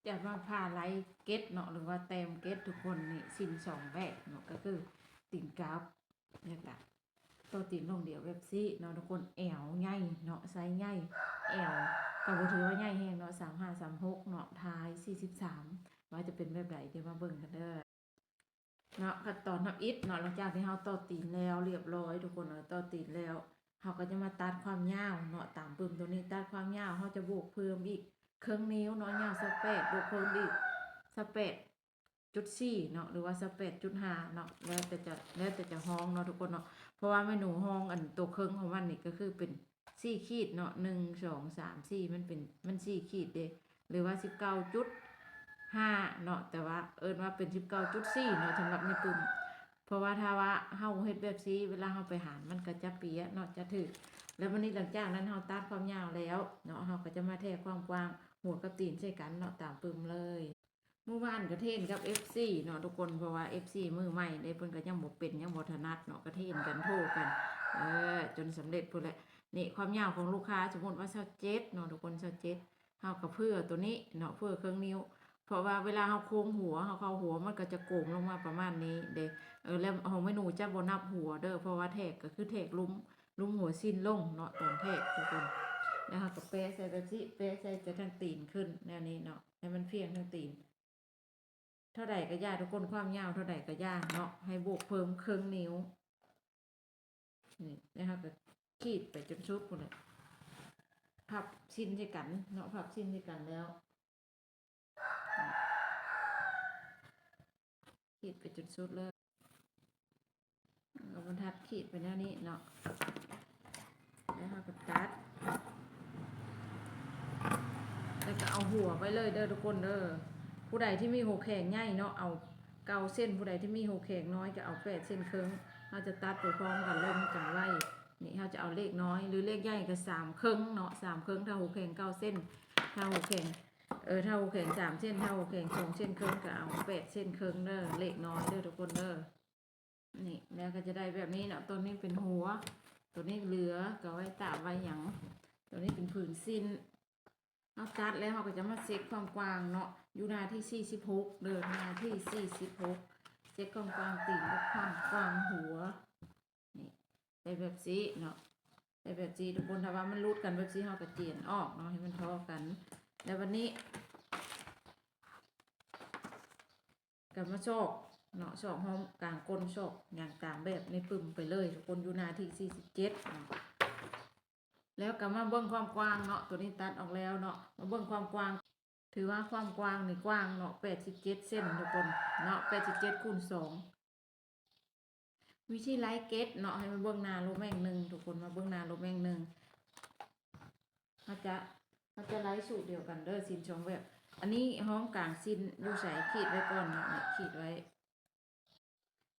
จะมาพาไลท์เก็ตเนาะหรือว่าเต็มเก็ตทุกคนนี่สินสองแบบเนาะก็คือตีนกราฟเนี่ยจ้ะตัวตีนลงเดียวแบบซี่เนาะทุกคนแอวใหญ่เนาะไซส์ใหญ่แอวก็บ่ถือว่าใหญ่แฮงเนาะ35 36เนาะท้าย43ว่าจะเป็นแบบใดเดี๋ยวมาเบิ่งกันเด้อเนาะขั้นตอนทำอิฐเนาะหลังจากที่เฮาต่อตีนแล้วเรียบร้อยทุกคนเนาะต่อตีนแล้วเฮาก็จะมาตัดความยาวเนาะตามปึ้มตัวนี้ตัดความยาวเฮาจะบวกเพิ่มอีกครึ่งนิ้วเนาะยาว18บวกเพิ่มอีก18.4เนาะหรือว่า18.5เนาะแล้วแต่จะห้องเนาะทุกคนเนาะเพราะว่าเมนูห้องอันตัวเครื่องของมันนี่ก็คือเป็น4ขีดเนาะ1 2 3 4มัน4ขีดเด้หรือว่า19.5เนาะแต่ว่าว่าเป็น19.4เนาะสำหรับในปุ่มเพราะว่าถ้าว่าเฮาเฮ็ดแบบนี้เวลาเฮาไปหารมันก็จะเปียเนาะจะถึกแล้ววันนี้หลังจากนั้นเฮาตัดความยาวแล้วเนาะเฮาก็จะมาแทกความกว้างหัวกับตีนใส่กันเนาะตามปึ้มเลยเมื่อวานก็เทนกับ FC เนาะทุกคนเพราะว่า FC มือใหม่เด้เพิ่นก็ยังบ่เป็นยังบ่ถนัดเนาะก็เทนกันโทรกันจนสำเร็จพุ่นแหละนี่ความยาวของลูกค้าสมมุติว่า27เนาะทุกคน27เฮาก็เพื่อตัวนี้เนาะเพื่อเครื่องนิ้วเพราะว่าเวลาเฮาโค้งหัวเฮาเข้าหัวมันก็จะโก่งลงมาประมาณนี้เด้แล้วของเมนูจะบ่นับหัวเด้อเพราะว่าแทกก็คือแทกลุ้มหัวสิ้นลงเนาะตอนแทกทุกคนแล้วเฮาก็แปะใส่แบบนี้แปะใส่จะทั้งตีนขึ้นแนวนี้เนาะให้มันเพียงทั้งตีนเท่าใดก็ย่าทุกคนความยาวเท่าใดก็ย่าเนาะให้บวกเพิ่มครึ่งนิ้วนี่นะคะก็ขีดไปจนสุดพุ่นเลยพับชิ้นใส่กันเนาะพับชิ้นใส่กันแล้วขีดไปจนสุดเลยเอาบรรทัดขีดไปแนวนี้เนาะแล้วเราก็ตัดแล้วก็เอาหัวไปเลยเด้อทุกคนเด้อผู้ใดที่มีหัวแข็งใหญ่เนาะเอา9 เส้นผู้ใดที่มีหัวแข็งน้อยก็เอา8 เส้นครึ่งเราจะตัดไปพร้อมกันเลยมันจังไว้นี่เราจะเอาเลขน้อยหรือเลขใหญ่ก็3 ครึ่งเนาะ3 ครึ่งถ้าหัวแข็ง9 เส้นถ้าหัวแข็งถ้าหัวแข็ง3 เส้นถ้าหัวแข็ง2 เส้นครึ่งก็เอา8 เส้นครึ่งเด้อเลขน้อยเด้อทุกคนเด้อนี่แล้วก็จะได้แบบนี้เนาะตัวนี้เป็นหัวตัวนี้เหลือก็ไว้ตากไว้อย่างตัวนี้เป็นผืนสิ้นเอาตัดแล้วเราก็จะมาเซ็ตความกว้างเนาะอยู่หน้าที่46เดินหน้าที่46เซ็ตความกว้างตีนกับความกว้างหัวนี่ได้แบบนี้เนาะได้แบบนี้ทุกคนถ้าว่ามันรูดกันแบบนี้เราก็เจียนออกเนาะให้มันเท่ากันแล้ววันนี้กับมาโชคเนาะชอกห้องกลางก้นชอกอย่างกลางแบบในปึ่มไปเลยทุกคนอยู่หน้าที่47เนาะแล้วก็มาเบิ่งความกว้างเนาะตัวนี้ตัดออกแล้วเนาะมาเบิ่งความกว้างถือว่าความกว้างนี่กว้างเนาะ87 เซนทุกคนเนาะ87 คูณ 2วิธีไลท์เก็ตเนาะให้มาเบิ่งหน้าโลแม่ง1ทุกคนมาเบิ่งหน้าโลแม่ง1เขาจะไลท์สูตรเดียวกันเด้อสินช่องแบบอันนี้ห้องกลางสิ้นอยู่ใส่ขีดไว้ก่อนเนาะขีดไว้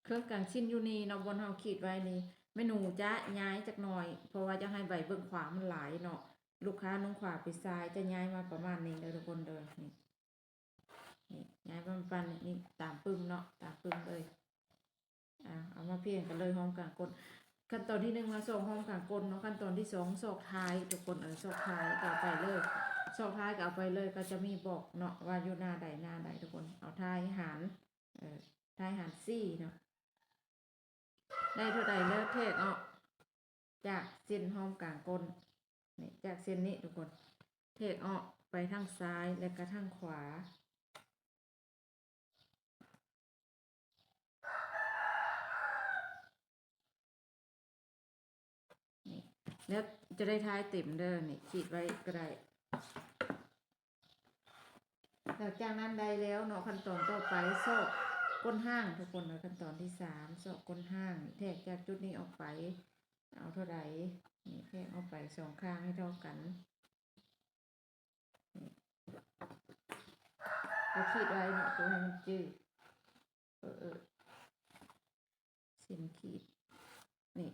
เครื่องกลางสิ้นอยู่นี่เนาะบนเฮาขีดไว้นี่เมนูจะย้ายจักหน่อยเพราะว่าจะให้ใบเบิ่งขวามันหลายเนาะลูกค้านุ่งขวาไปซ้ายจะย้ายมาประมาณนี้เลยทุกคนเด้อนี่ย้ายมาประมาณนี้ตามปึ้มเนาะตามปึ้มเลยเอามาเพียงกันเลยห้องกลางก้นขั้นตอนที่1มาส่งห้องกลางก้นเนาะขั้นตอนที่2ซอกท้ายทุกคนซอกท้ายก็เอาไปเลยซอกท้ายก็เอาไปเลยก็จะมีบอกเนาะว่าอยู่หน้าใดหน้าใดทุกคนเอาท้ายหารท้ายหาร4เนาะได้เท่าใดเลิกเทศออกจากเส้นห้องกลางก้นนี่จากเส้นนี้ทุกคนเทศออกไปทางซ้ายและก็ทางขวานี่แล้วจะได้ท้ายเต็มเด้อนี่ขีดไว้ก็ได้หลังจากนั้นได้แล้วเนาะขั้นตอนต่อไปซอกก้นห้างทุกคนขั้นตอนที่3ซอกก้นห้างแทกจากจุดนี้ออกไปเอาเท่าไหร่นี่แทกออกไป2 ข้างให้เท่ากันเราขีดไว้เนาะตัวให้มันจืดสิ้นขีดนี่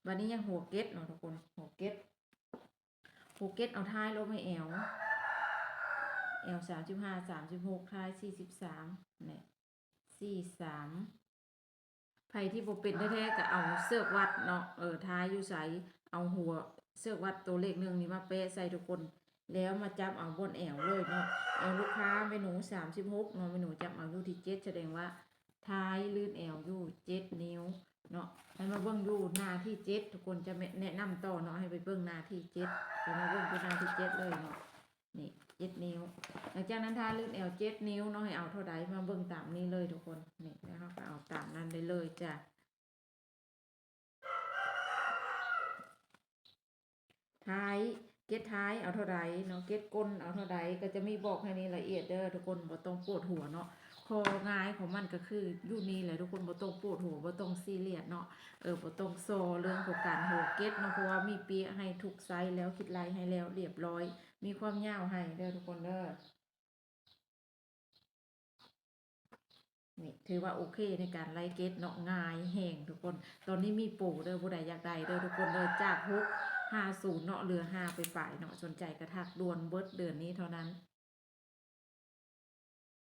วันนี้ยังหัวเก็ตเนาะทุกคนหัวเก็ตเอาท้ายลงให้แอว35 36ท้าย43เนี่ย43ไผที่บ่เป็นแท้ๆก็เอาเสือกวัดเนาะท้ายอยู่ใส่เอาหัวเสือกวัดตัวเลข1นี่มาเป๊ะใส่ทุกคน แล้วมาจับเอาบนแอวเลยเนาะแอวลูกค้าเมนู36เนาะเมนูจับเอาอยู่ที่7แสดงว่าท้ายลื่นแอวอยู่7นิ้วเนาะให้มาเบิ่งอยู่หน้าที่7ทุกคนจะแนะนำต่อเนาะให้ไปเบิ่งหน้าที่7จะมาเบิ่งที่หน้าที่7เลยเนาะนี่7นิ้วหลังจากนั้นท้ายลื่นแอว7นิ้วเนาะให้เอาเท่าใดมาเบิ่งตามนี้เลยทุกคนนี่แล้วเราก็เอาตามนั้นได้เลยจ้ะท้ายเก็ตท้ายเอาเท่าใดเนาะเก็ตก้นเอาเท่าใดก็จะมีบอกให้นี่ละเอียดเด้อทุกคนบ่ต้องปวดหัวเนาะคอง่ายของมันก็คืออยู่นี่แหละทุกคนบ่ต้องปวดหัวบ่ต้องซีเรียสเนาะบ่ต้องโซเรื่องของการโหเก็ตเนาะเพราะว่ามีเปียให้ทุกไซส์แล้วคิดลายให้แล้วเรียบร้อยมีความยาวให้เด้อทุกคนเด้อนี่ถือว่าโอเคในการไล่เก็ตเนาะง่ายแห้งทุกคนตอนนี้มีโปรเด้อผู้ใดอยากได้เด้อทุกคนเด้อจาก650เนาะเหลือ5ไปฝ่ายเนาะสนใจกระทักด่วนเบิดเดือนนี้เท่านั้น